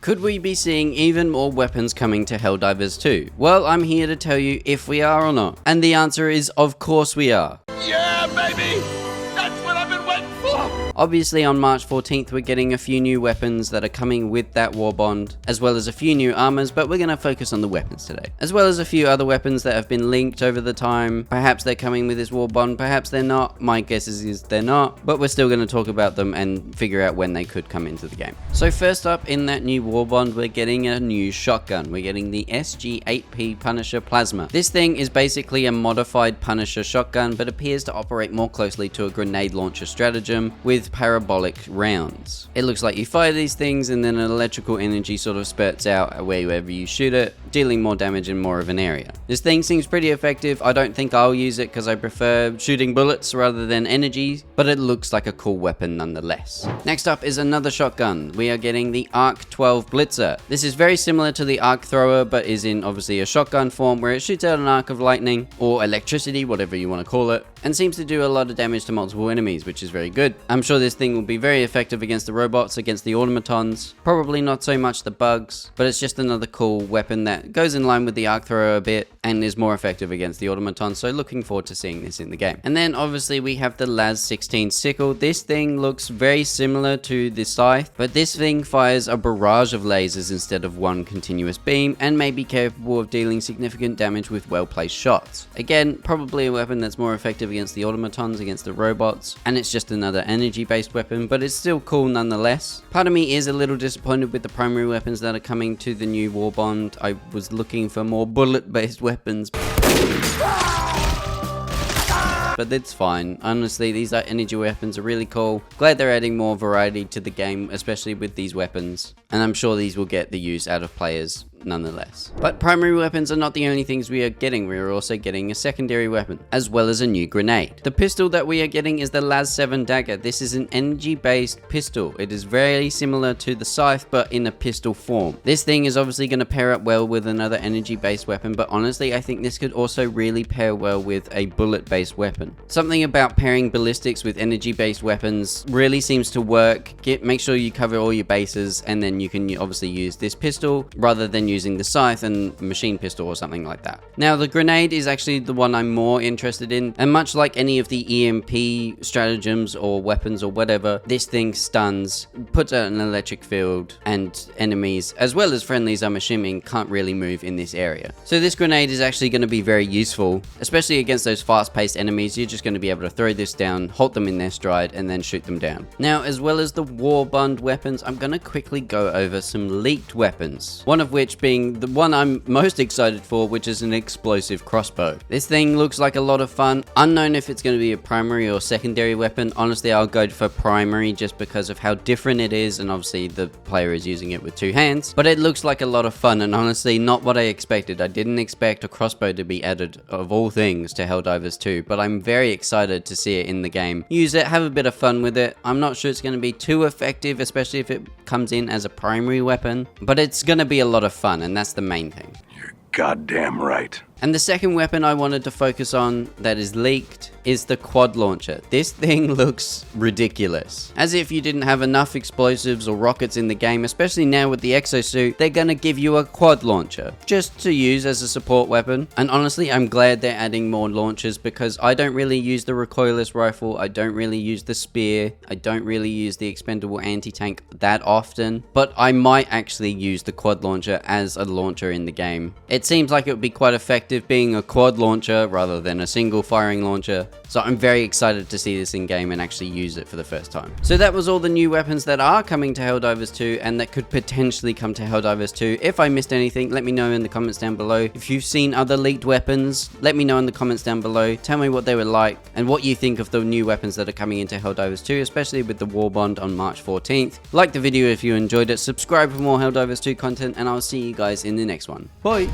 Could we be seeing even more weapons coming to Helldivers 2? Well, I'm here to tell you if we are or not. And the answer is, of course we are. Yeah, baby! That's what I've been waiting for! Obviously on March 14th we're getting a few new weapons that are coming with that warbond, as well as a few new armors, but we're going to focus on the weapons today. As well as a few other weapons that have been linked over the time. Perhaps they're coming with this warbond, perhaps they're not. My guess is they're not, but we're still going to talk about them and figure out when they could come into the game. So first up in that new warbond, we're getting a new shotgun. We're getting the SG-8P Punisher Plasma. This thing is basically a modified Punisher shotgun, but appears to operate more closely to a grenade launcher stratagem with parabolic rounds. It looks like you fire these things and then an electrical energy sort of spurts out wherever you shoot it, dealing more damage in more of an area. This thing seems pretty effective. I don't think I'll use it because I prefer shooting bullets rather than energy, but it looks like a cool weapon nonetheless. Next up is another shotgun. We are getting the Arc 12 Blitzer. This is very similar to the Arc Thrower, but is in obviously a shotgun form where it shoots out an arc of lightning or electricity, whatever you want to call it, and seems to do a lot of damage to multiple enemies, which is very good. I'm sure this thing will be very effective against the robots, against the automatons, probably not so much the bugs, but it's just another cool weapon that goes in line with the Arc Thrower a bit and is more effective against the automatons, so looking forward to seeing this in the game. And then obviously we have the LAS-16 Sickle. This thing looks very similar to the Scythe, but this thing fires a barrage of lasers instead of one continuous beam and may be capable of dealing significant damage with well-placed shots. Again, probably a weapon that's more effective against the automatons, against the robots, and it's just another energy-based weapon, but it's still cool nonetheless. Part of me is a little disappointed with the primary weapons that are coming to the new warbond. I was looking for more bullet-based weapons, but it's fine. Honestly, these energy weapons are really cool. Glad they're adding more variety to the game, especially with these weapons, and I'm sure these will get the use out of players nonetheless. But primary weapons are not the only things we are getting. We are also getting a secondary weapon, as well as a new grenade. The pistol that we are getting is the LAS-7 Dagger. This is an energy-based pistol. It is very similar to the Scythe, but in a pistol form. This thing is obviously going to pair up well with another energy-based weapon, but honestly, I think this could also really pair well with a bullet-based weapon. Something about pairing ballistics with energy-based weapons really seems to work. Make sure you cover all your bases, and then you can obviously use this pistol rather than using the Scythe and machine pistol or something like that. Now the grenade is actually the one I'm more interested in, and much like any of the EMP stratagems or weapons or whatever, this thing stuns, puts out an electric field, and enemies as well as friendlies, I'm assuming, can't really move in this area. So this grenade is actually going to be very useful, especially against those fast-paced enemies. You're just going to be able to throw this down, halt them in their stride, and then shoot them down. Now, as well as the warbond weapons, I'm going to quickly go over some leaked weapons, one of which being the one I'm most excited for, which is an explosive crossbow. This thing looks like a lot of fun. Unknown if it's going to be a primary or secondary weapon. Honestly, I'll go for primary just because of how different it is, and obviously the player is using it with two hands, but it looks like a lot of fun, and honestly not what I expected. I didn't expect a crossbow to be added, of all things, to Helldivers 2, but I'm very excited to see it in the game. Use it, have a bit of fun with it. I'm not sure it's going to be too effective, especially if it comes in as a primary weapon, but it's going to be a lot of fun, and that's the main thing. You're goddamn right. And the second weapon I wanted to focus on that is leaked is the quad launcher. This thing looks ridiculous. As if you didn't have enough explosives or rockets in the game, especially now with the exosuit, they're gonna give you a quad launcher just to use as a support weapon. And honestly, I'm glad they're adding more launchers because I don't really use the recoilless rifle, I don't really use the spear, I don't really use the expendable anti-tank that often, but I might actually use the quad launcher as a launcher in the game. It seems like it would be quite effective being a quad launcher rather than a single firing launcher, so I'm very excited to see this in game and actually use it for the first time. So that was all the new weapons that are coming to Helldivers 2 and that could potentially come to Helldivers 2. If I missed anything, let me know in the comments down below. If you've seen other leaked weapons, let me know in the comments down below. Tell me what they were like and what you think of the new weapons that are coming into Helldivers 2, especially with the warbond on March 14th. Like the video if you enjoyed it, subscribe for more Helldivers 2 content, and I'll see you guys in the next one. Bye!